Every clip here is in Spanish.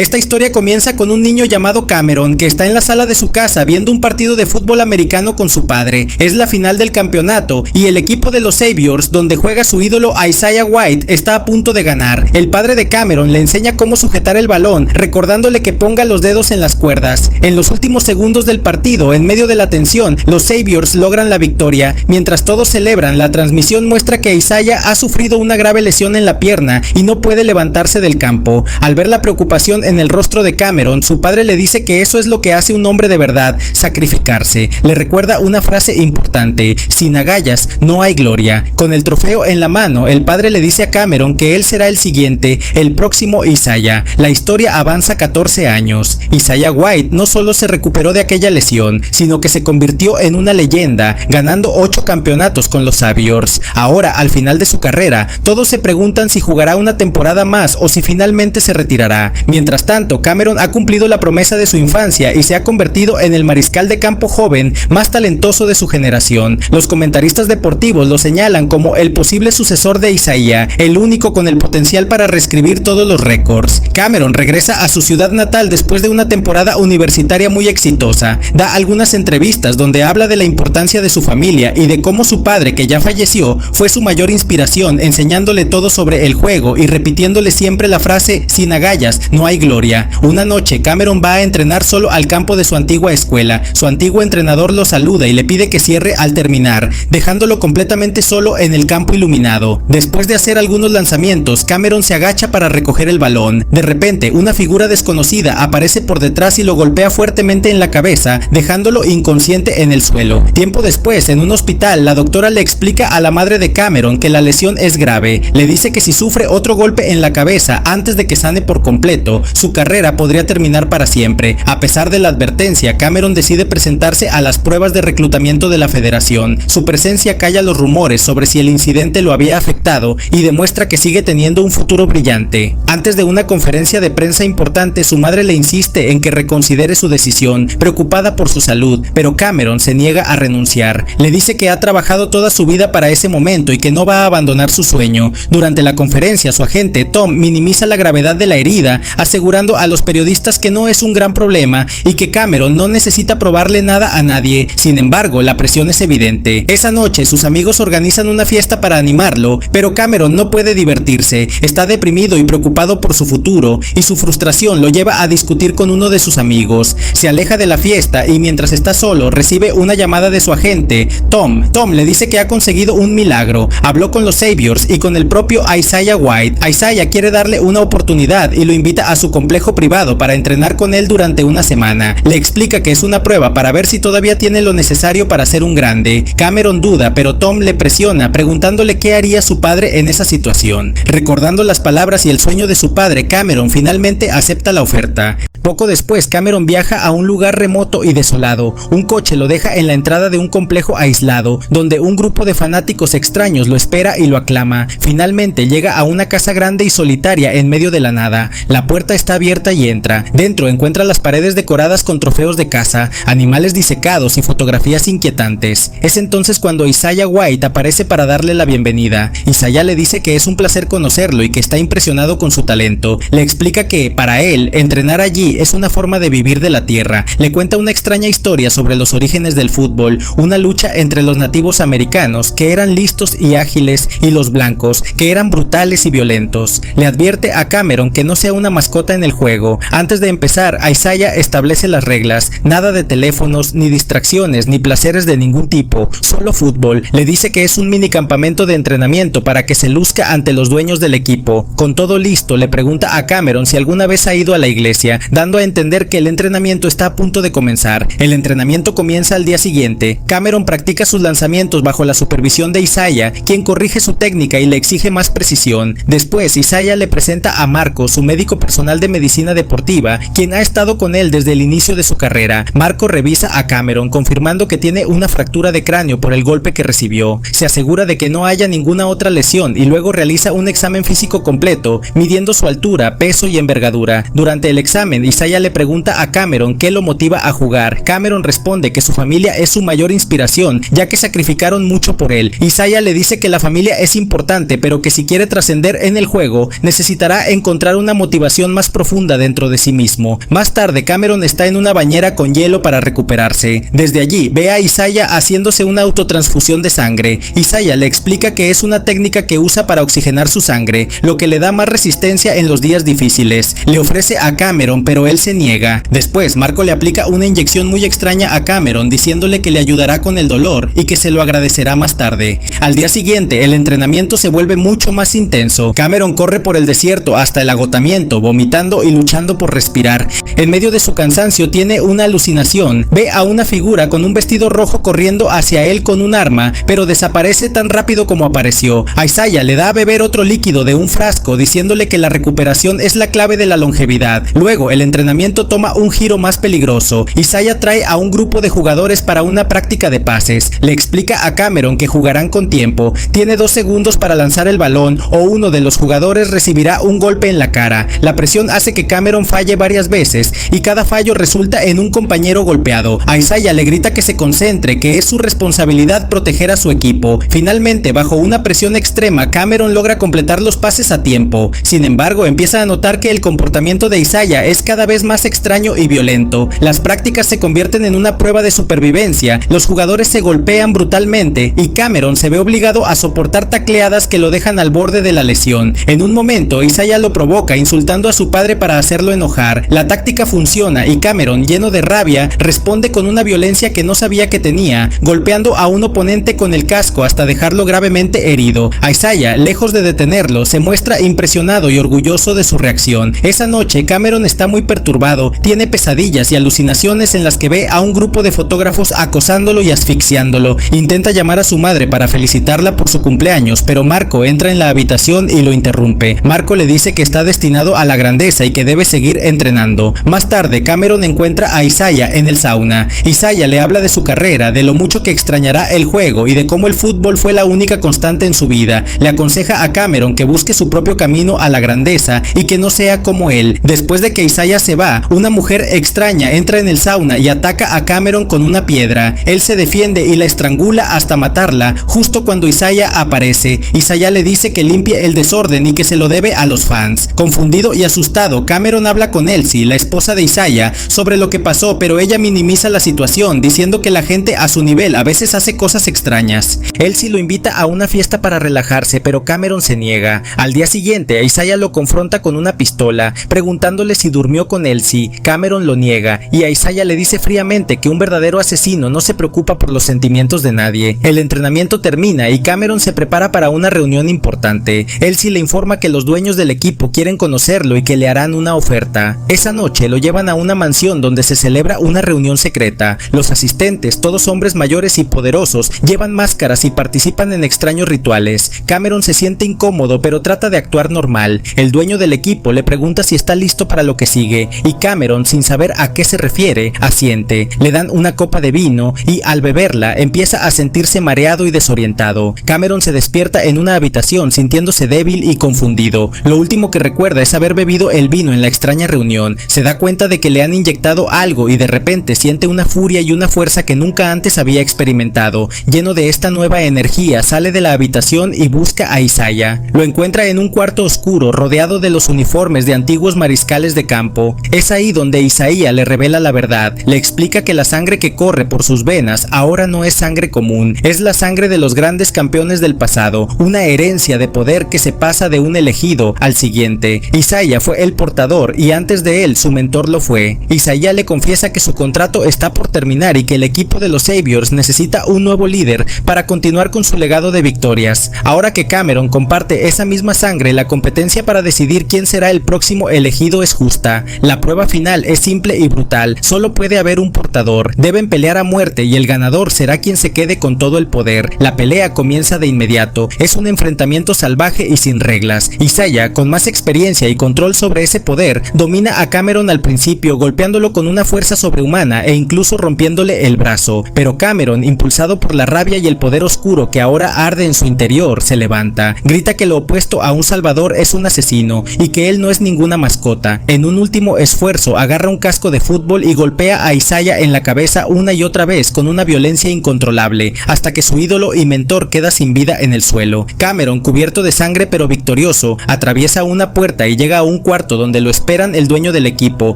Esta historia comienza con un niño llamado Cameron que está en la sala de su casa viendo un partido de fútbol americano con su padre. Es la final del campeonato y el equipo de los Saviors, donde juega su ídolo Isaiah White, está a punto de ganar. El padre de Cameron le enseña cómo sujetar el balón, recordándole que ponga los dedos en las cuerdas. En los últimos segundos del partido, en medio de la tensión, los Saviors logran la victoria. Mientras todos celebran, la transmisión muestra que Isaiah ha sufrido una grave lesión en la pierna y no puede levantarse del campo. Al ver la preocupación en el rostro de Cameron, su padre le dice que eso es lo que hace un hombre de verdad, sacrificarse. Le recuerda una frase importante: sin agallas no hay gloria. Con el trofeo en la mano, el padre le dice a Cameron que él será el siguiente, el próximo Isaiah. La historia avanza 14 años. Isaiah White no solo se recuperó de aquella lesión, sino que se convirtió en una leyenda, ganando 8 campeonatos con los Saviors. Ahora, al final de su carrera, todos se preguntan si jugará una temporada más o si finalmente se retirará. Mientras tanto, Cameron ha cumplido la promesa de su infancia y se ha convertido en el mariscal de campo joven más talentoso de su generación. Los comentaristas deportivos lo señalan como el posible sucesor de Isaiah, el único con el potencial para reescribir todos los récords. Cameron regresa a su ciudad natal después de una temporada universitaria muy exitosa. Da algunas entrevistas donde habla de la importancia de su familia y de cómo su padre, que ya falleció, fue su mayor inspiración, enseñándole todo sobre el juego y repitiéndole siempre la frase: sin agallas no hay gloria. Una noche, Cameron va a entrenar solo al campo de su antigua escuela. Su antiguo entrenador lo saluda y le pide que cierre al terminar, dejándolo completamente solo en el campo iluminado. Después de hacer algunos lanzamientos, Cameron se agacha para recoger el balón. De repente, una figura desconocida aparece por detrás y lo golpea fuertemente en la cabeza, dejándolo inconsciente en el suelo. Tiempo después, en un hospital, la doctora le explica a la madre de Cameron que la lesión es grave. Le dice que si sufre otro golpe en la cabeza antes de que sane por completo, su carrera podría terminar para siempre. A pesar de la advertencia, Cameron decide presentarse a las pruebas de reclutamiento de la federación. Su presencia calla los rumores sobre si el incidente lo había afectado y demuestra que sigue teniendo un futuro brillante. Antes de una conferencia de prensa importante, su madre le insiste en que reconsidere su decisión, preocupada por su salud, pero Cameron se niega a renunciar. Le dice que ha trabajado toda su vida para ese momento y que no va a abandonar su sueño. Durante la conferencia, su agente Tom minimiza la gravedad de la herida, asegurando a los periodistas que no es un gran problema y que Cameron no necesita probarle nada a nadie. Sin embargo, la presión es evidente. Esa noche, sus amigos organizan una fiesta para animarlo, pero Cameron no puede divertirse. Está deprimido y preocupado por su futuro, y su frustración lo lleva a discutir con uno de sus amigos. Se aleja de la fiesta y mientras está solo, recibe una llamada de su agente, Tom. Tom le dice que ha conseguido un milagro. Habló con los Saviors y con el propio Isaiah White. Isaiah quiere darle una oportunidad y lo invita a su complejo privado para entrenar con él durante una semana. Le explica que es una prueba para ver si todavía tiene lo necesario para ser un grande. Cameron duda, pero Tom le presiona, preguntándole qué haría su padre en esa situación. Recordando las palabras y el sueño de su padre, Cameron finalmente acepta la oferta. Poco después, Cameron viaja a un lugar remoto y desolado. Un coche lo deja en la entrada de un complejo aislado, donde un grupo de fanáticos extraños lo espera y lo aclama. Finalmente llega a una casa grande y solitaria en medio de la nada. La puerta está abierta y entra. Dentro encuentra las paredes decoradas con trofeos de caza, animales disecados y fotografías inquietantes. Es entonces cuando Isaiah White aparece para darle la bienvenida. Isaiah le dice que es un placer conocerlo y que está impresionado con su talento. Le explica que, para él, entrenar allí es una forma de vivir de la tierra. Le cuenta una extraña historia sobre los orígenes del fútbol, una lucha entre los nativos americanos, que eran listos y ágiles, y los blancos, que eran brutales y violentos. Le advierte a Cameron que no sea una mascota en el juego. Antes de empezar, Isaiah establece las reglas: nada de teléfonos, ni distracciones, ni placeres de ningún tipo, solo fútbol. Le dice que es un mini campamento de entrenamiento para que se luzca ante los dueños del equipo. Con todo listo, le pregunta a Cameron si alguna vez ha ido a la iglesia, dando a entender que el entrenamiento está a punto de comenzar. El entrenamiento comienza al día siguiente. Cameron practica sus lanzamientos bajo la supervisión de Isaiah, quien corrige su técnica y le exige más precisión. Después, Isaiah le presenta a Marco, su médico personal de medicina deportiva, quien ha estado con él desde el inicio de su carrera. Marco revisa a Cameron, confirmando que tiene una fractura de cráneo por el golpe que recibió. Se asegura de que no haya ninguna otra lesión y luego realiza un examen físico completo, midiendo su altura, peso y envergadura. Durante el examen, Isaiah le pregunta a Cameron qué lo motiva a jugar. Cameron responde que su familia es su mayor inspiración, ya que sacrificaron mucho por él. Isaiah le dice que la familia es importante, pero que si quiere trascender en el juego, necesitará encontrar una motivación más profunda dentro de sí mismo. Más tarde, Cameron está en una bañera con hielo para recuperarse. Desde allí, ve a Isaiah haciéndose una autotransfusión de sangre. Isaiah le explica que es una técnica que usa para oxigenar su sangre, lo que le da más resistencia en los días difíciles. Le ofrece a Cameron, pero él se niega. Después, Marco le aplica una inyección muy extraña a Cameron, diciéndole que le ayudará con el dolor y que se lo agradecerá más tarde. Al día siguiente, el entrenamiento se vuelve mucho más intenso. Cameron corre por el desierto hasta el agotamiento, vomitando y luchando por respirar. En medio de su cansancio tiene una alucinación. Ve a una figura con un vestido rojo corriendo hacia él con un arma, pero desaparece tan rápido como apareció. Isaiah le da a beber otro líquido de un frasco, diciéndole que la recuperación es la clave de la longevidad. Luego, el entrenamiento toma un giro más peligroso. Isaiah trae a un grupo de jugadores para una práctica de pases. Le explica a Cameron que jugarán con tiempo. Tiene 2 segundos para lanzar el balón o uno de los jugadores recibirá un golpe en la cara. La presión hace que Cameron falle varias veces y cada fallo resulta en un compañero golpeado. A Isaiah le grita que se concentre, que es su responsabilidad proteger a su equipo. Finalmente, bajo una presión extrema, Cameron logra completar los pases a tiempo. Sin embargo, empieza a notar que el comportamiento de Isaiah es cada vez más extraño y violento. Las prácticas se convierten en una prueba de supervivencia. Los jugadores se golpean brutalmente y Cameron se ve obligado a soportar tacleadas que lo dejan al borde de la lesión. En un momento, Isaiah lo provoca insultando a su padre para hacerlo enojar. La táctica funciona y Cameron, lleno de rabia, responde con una violencia que no sabía que tenía, golpeando a un oponente con el casco hasta dejarlo gravemente herido. Isaiah, lejos de detenerlo, se muestra impresionado y orgulloso de su reacción. Esa noche, Cameron está muy perturbado, tiene pesadillas y alucinaciones en las que ve a un grupo de fotógrafos acosándolo y asfixiándolo. Intenta llamar a su madre para felicitarla por su cumpleaños, pero Marco entra en la habitación y lo interrumpe. Marco le dice que está destinado a la grandeza y que debe seguir entrenando. Más tarde, Cameron encuentra a Isaiah en el sauna. Isaiah le habla de su carrera, de lo mucho que extrañará el juego y de cómo el fútbol fue la única constante en su vida. Le aconseja a Cameron que busque su propio camino a la grandeza y que no sea como él. Después de que Isaiah se va, una mujer extraña entra en el sauna y ataca a Cameron con una piedra. Él se defiende y la estrangula hasta matarla, justo cuando Isaiah aparece. Isaiah le dice que limpie el desorden y que se lo debe a los fans. Confundido y asustado, Cameron habla con Elsie, la esposa de Isaiah, sobre lo que pasó, pero ella minimiza la situación, diciendo que la gente a su nivel a veces hace cosas extrañas. Elsie lo invita a una fiesta para relajarse, pero Cameron se niega. Al día siguiente, Isaiah lo confronta con una pistola, preguntándole si durmió con Elsie. Cameron lo niega, y Isaiah le dice fríamente que un verdadero asesino no se preocupa por los sentimientos de nadie. El entrenamiento termina y Cameron se prepara para una reunión importante. Elsie le informa que los dueños del equipo quieren conocerlo y que le harán una oferta. Esa noche lo llevan a una mansión donde se celebra una reunión secreta. Los asistentes, todos hombres mayores y poderosos, llevan máscaras y participan en extraños rituales. Cameron se siente incómodo, pero trata de actuar normal. El dueño del equipo le pregunta si está listo para lo que sigue, y Cameron, sin saber a qué se refiere, asiente. Le dan una copa de vino y al beberla empieza a sentirse mareado y desorientado. Cameron se despierta en una habitación sintiéndose débil y confundido. Lo último que recuerda es haber bebido el vino en la extraña reunión. Se da cuenta de que le han inyectado algo y de repente siente una furia y una fuerza que nunca antes había experimentado. Lleno de esta nueva energía, sale de la habitación y busca a Isaiah. Lo encuentra en un cuarto oscuro rodeado de los uniformes de antiguos mariscales de campo. Es ahí donde Isaiah le revela la verdad. Le explica que la sangre que corre por sus venas ahora no es sangre común, es la sangre de los grandes campeones del pasado, una herencia de poder que se pasa de un elegido al siguiente. Isaiah fue el portador y antes de él su mentor lo fue. Isaiah le confiesa que su contrato está por terminar y que el equipo de los Saviors necesita un nuevo líder para continuar con su legado de victorias. Ahora que Cameron comparte esa misma sangre, la competencia para decidir quién será el próximo elegido es justa. La prueba final es simple y brutal, solo puede haber un portador, deben pelear a muerte y el ganador será quien se quede con todo el poder. La pelea comienza de inmediato, es un enfrentamiento salvaje y sin reglas. Isaiah, con más experiencia y control sobre ese poder, domina a Cameron al principio, golpeándolo con una fuerza sobrehumana e incluso rompiéndole el brazo, pero Cameron, impulsado por la rabia y el poder oscuro que ahora arde en su interior, se levanta, grita que lo opuesto a un salvador es un asesino y que él no es ninguna mascota. En un último último esfuerzo agarra un casco de fútbol y golpea a Isaiah en la cabeza una y otra vez con una violencia incontrolable, hasta que su ídolo y mentor queda sin vida en el suelo. Cameron, cubierto de sangre pero victorioso, atraviesa una puerta y llega a un cuarto donde lo esperan el dueño del equipo,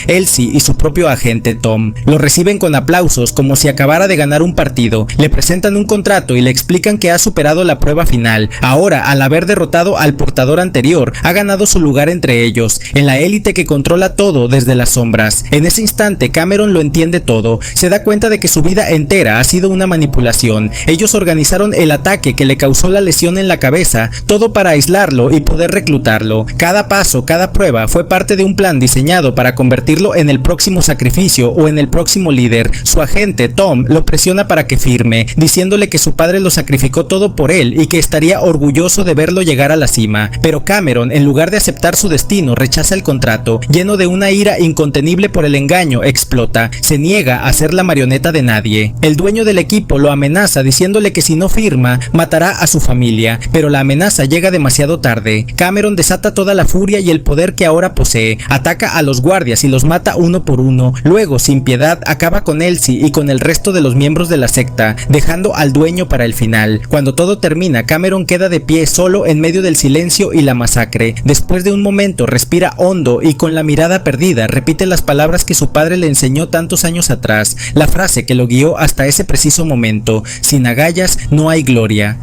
Elsie, y su propio agente Tom. Lo reciben con aplausos como si acabara de ganar un partido, le presentan un contrato y le explican que ha superado la prueba final. Ahora, al haber derrotado al portador anterior, ha ganado su lugar entre ellos, en la élite que controla todo desde las sombras. En ese instante Cameron lo entiende todo, se da cuenta de que su vida entera ha sido una manipulación. Ellos organizaron el ataque que le causó la lesión en la cabeza, todo para aislarlo y poder reclutarlo. Cada paso, cada prueba fue parte de un plan diseñado para convertirlo en el próximo sacrificio o en el próximo líder. Su agente Tom lo presiona para que firme, diciéndole que su padre lo sacrificó todo por él y que estaría orgulloso de verlo llegar a la cima. Pero Cameron, en lugar de aceptar su destino, rechaza el contrato. Lleno de una ira incontenible por el engaño, explota. Se niega a ser la marioneta de nadie. El dueño del equipo lo amenaza diciéndole que si no firma, matará a su familia, pero la amenaza llega demasiado tarde. Cameron desata toda la furia y el poder que ahora posee, ataca a los guardias y los mata uno por uno. Luego, sin piedad, acaba con Elsie y con el resto de los miembros de la secta, dejando al dueño para el final. Cuando todo termina, Cameron queda de pie solo en medio del silencio y la masacre. Después de un momento, respira hondo y con la mirada perdida, repite las palabras que su padre le enseñó tantos años atrás, la frase que lo guió hasta ese preciso momento: sin agallas no hay gloria.